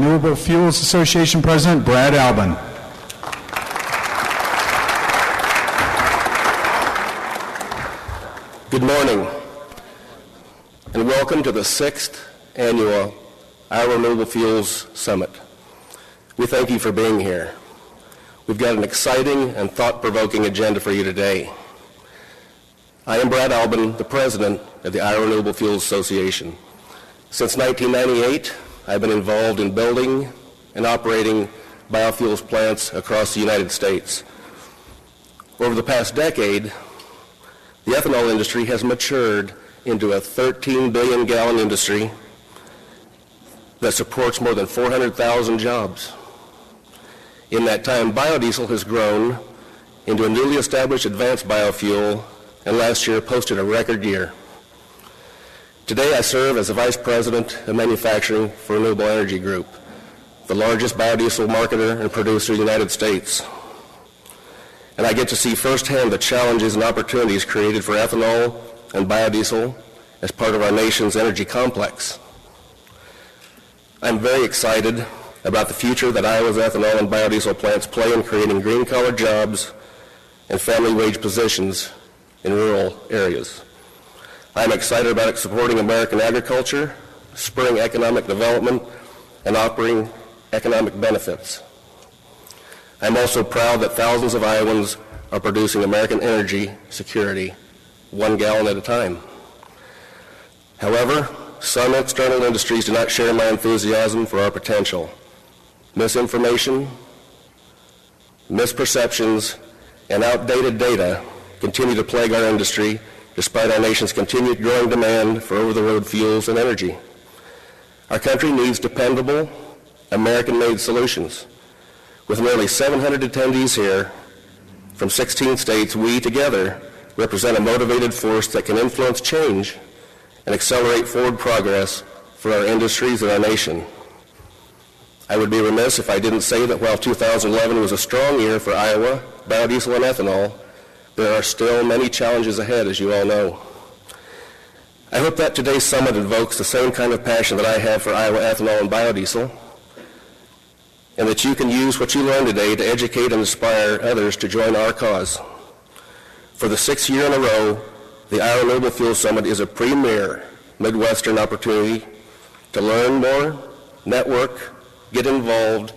Renewable Fuels Association President Brad Albin. Good morning, and welcome to the 6th Annual Iowa Renewable Fuels Summit. We thank you for being here. We've got an exciting and thought-provoking agenda for you today. I am Brad Albin, the president of the Iowa Renewable Fuels Association. Since 1998, I've been involved in building and operating biofuels plants across the United States. Over the past decade, the ethanol industry has matured into a 13 billion gallon industry that supports more than 400,000 jobs. In that time, biodiesel has grown into a newly established advanced biofuel, and last year posted a record year. Today I serve as the Vice President of Manufacturing for Renewable Energy Group, the largest biodiesel marketer and producer in the United States. And I get to see firsthand the challenges and opportunities created for ethanol and biodiesel as part of our nation's energy complex. I'm very excited about the future that Iowa's ethanol and biodiesel plants play in creating green-collar jobs and family wage positions in rural areas. I'm excited about supporting American agriculture, spurring economic development, and offering economic benefits. I'm also proud that thousands of Iowans are producing American energy security, 1 gallon at a time. However, some external industries do not share my enthusiasm for our potential. Misinformation, misperceptions, and outdated data continue to plague our industry despite our nation's continued growing demand for over-the-road fuels and energy. Our country needs dependable, American-made solutions. With nearly 700 attendees here from 16 states, we together represent a motivated force that can influence change and accelerate forward progress for our industries and our nation. I would be remiss if I didn't say that while 2011 was a strong year for Iowa, biodiesel, and ethanol, there are still many challenges ahead, as you all know. I hope that today's summit invokes the same kind of passion that I have for Iowa ethanol and biodiesel, and that you can use what you learned today to educate and inspire others to join our cause. For the 6th year in a row, the Iowa Renewable Fuels Summit is a premier Midwestern opportunity to learn more, network, get involved,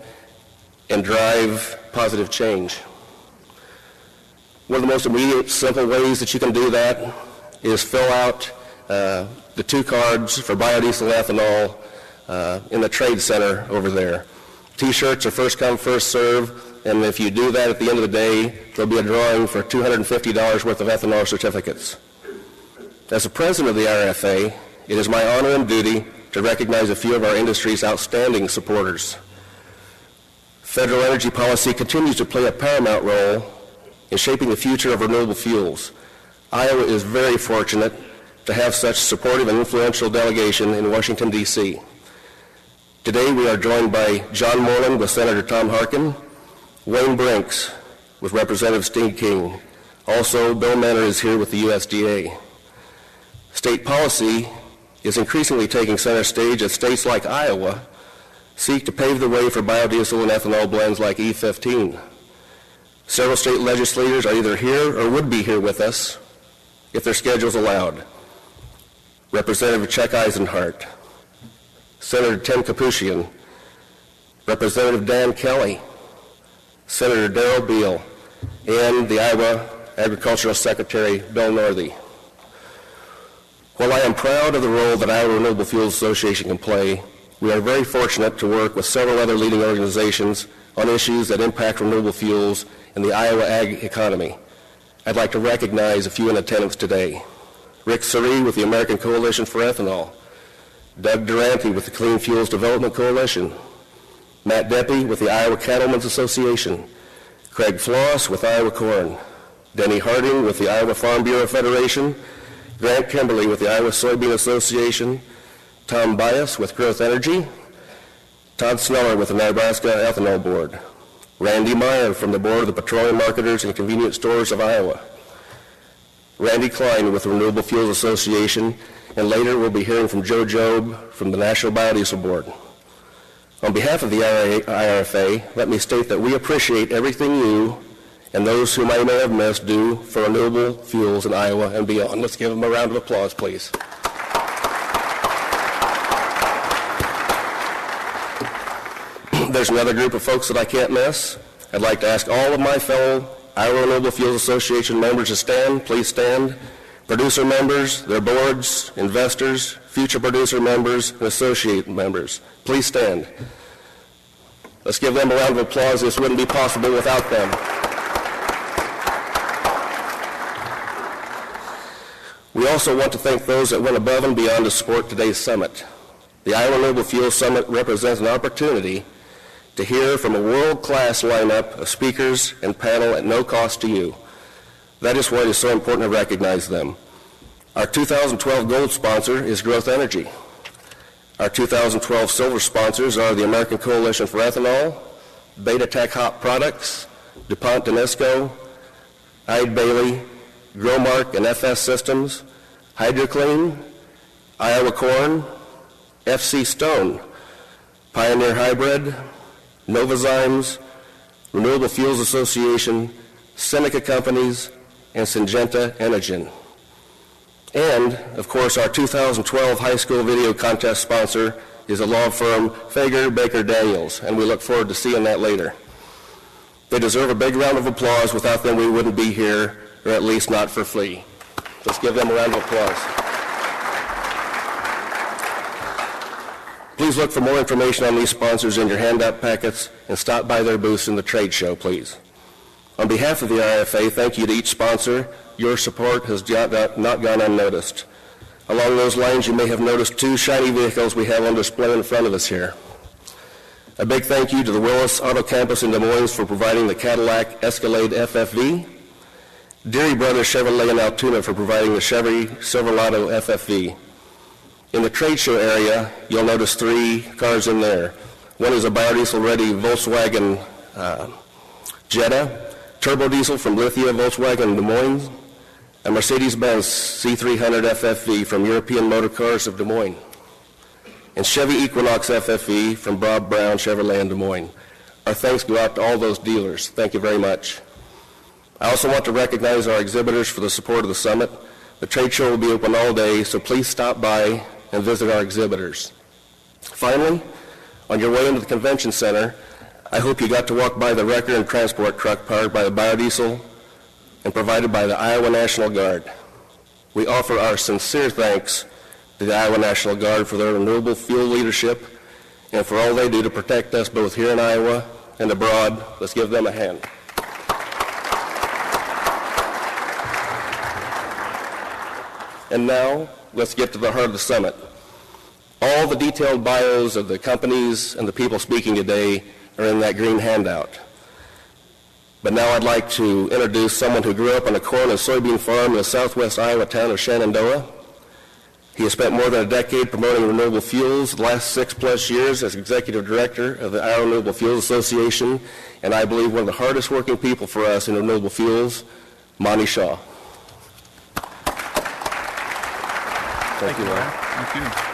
and drive positive change. One of the most immediate, simple ways that you can do that is fill out the 2 cards for biodiesel and ethanol in the trade center over there. T-shirts are first come, first serve, and if you do that at the end of the day, there'll be a drawing for $250 worth of ethanol certificates. As the president of the RFA, it is my honor and duty to recognize a few of our industry's outstanding supporters. Federal energy policy continues to play a paramount role in shaping the future of renewable fuels. Iowa is very fortunate to have such supportive and influential delegation in Washington, D.C. Today we are joined by John Moreland with Senator Tom Harkin, Wayne Brinks with Representative Steve King. Also, Bill Menner is here with the USDA. State policy is increasingly taking center stage as states like Iowa seek to pave the way for biodiesel and ethanol blends like E15. Several state legislators are either here or would be here with us if their schedules allowed. Representative Chuck Eisenhart, Senator Tim Kapushian, Representative Dan Kelly, Senator Darrell Beal, and the Iowa Agricultural Secretary Bill Northey. While I am proud of the role that Iowa Renewable Fuels Association can play, we are very fortunate to work with several other leading organizations on issues that impact renewable fuels and the Iowa ag economy. I'd like to recognize a few in attendance today. Rick Suri with the American Coalition for Ethanol, Doug Durante with the Clean Fuels Development Coalition, Matt Deppie with the Iowa Cattlemen's Association, Craig Floss with Iowa Corn, Denny Harding with the Iowa Farm Bureau Federation, Grant Kimberly with the Iowa Soybean Association, Tom Bias with Growth Energy, Todd Sneller with the Nebraska Ethanol Board, Randy Meyer from the Board of the Petroleum Marketers and Convenience Stores of Iowa, Randy Klein with the Renewable Fuels Association, and later we'll be hearing from Joe Jobe from the National Biodiesel Board. On behalf of the IRFA, let me state that we appreciate everything you and those whom I may have missed do for renewable fuels in Iowa and beyond. Let's give them a round of applause, please. There's another group of folks that I can't miss. I'd like to ask all of my fellow Iowa Renewable Fuels Association members to stand. Please stand. Producer members, their boards, investors, future producer members, and associate members. Please stand. Let's give them a round of applause. This wouldn't be possible without them. We also want to thank those that went above and beyond to support today's summit. The Iowa Renewable Fuels Summit represents an opportunity to hear from a world-class lineup of speakers and panel at no cost to you. That is why it is so important to recognize them. Our 2012 gold sponsor is Growth Energy. Our 2012 silver sponsors are the American Coalition for Ethanol, Beta Tech Hop Products, DuPont Danisco, Eide Bailey, Growmark and FS Systems, HydroClean, Iowa Corn, FC Stone, Pioneer Hybrid, Novozymes, Renewable Fuels Association, Seneca Companies, and Syngenta Enogen. And, of course, our 2012 high school video contest sponsor is a law firm, Fager, Baker, Daniels, and we look forward to seeing that later. They deserve a big round of applause. Without them, we wouldn't be here, or at least not for free. Let's give them a round of applause. Please look for more information on these sponsors in your handout packets and stop by their booths in the trade show, please. On behalf of the IRFA, thank you to each sponsor. Your support has not gone unnoticed. Along those lines, you may have noticed two shiny vehicles we have on display in front of us here. A big thank you to the Willis Auto Campus in Des Moines for providing the Cadillac Escalade FFV, Deary Brothers Chevrolet in Altoona for providing the Chevy Silverado FFV. In the trade show area, you'll notice three cars in there. One is a biodiesel-ready Volkswagen Jetta, turbo diesel from Lithia Volkswagen Des Moines, a Mercedes-Benz C300 FFV from European Motor Cars of Des Moines, and Chevy Equinox FFV from Bob Brown Chevrolet in Des Moines. Our thanks go out to all those dealers. Thank you very much. I also want to recognize our exhibitors for the support of the summit. The trade show will be open all day, so please stop by and visit our exhibitors. Finally, on your way into the convention center, I hope you got to walk by the wrecker and transport truck powered by the biodiesel and provided by the Iowa National Guard. We offer our sincere thanks to the Iowa National Guard for their renewable fuel leadership and for all they do to protect us both here in Iowa and abroad. Let's give them a hand. And now, let's get to the heart of the summit. All the detailed bios of the companies and the people speaking today are in that green handout. But now I'd like to introduce someone who grew up on a corn and soybean farm in the southwest Iowa town of Shenandoah. He has spent more than a decade promoting renewable fuels, the last 6+ years as executive director of the Iowa Renewable Fuels Association, and I believe one of the hardest working people for us in renewable fuels, Monty Shaw. Thank you, Ron. Thank you.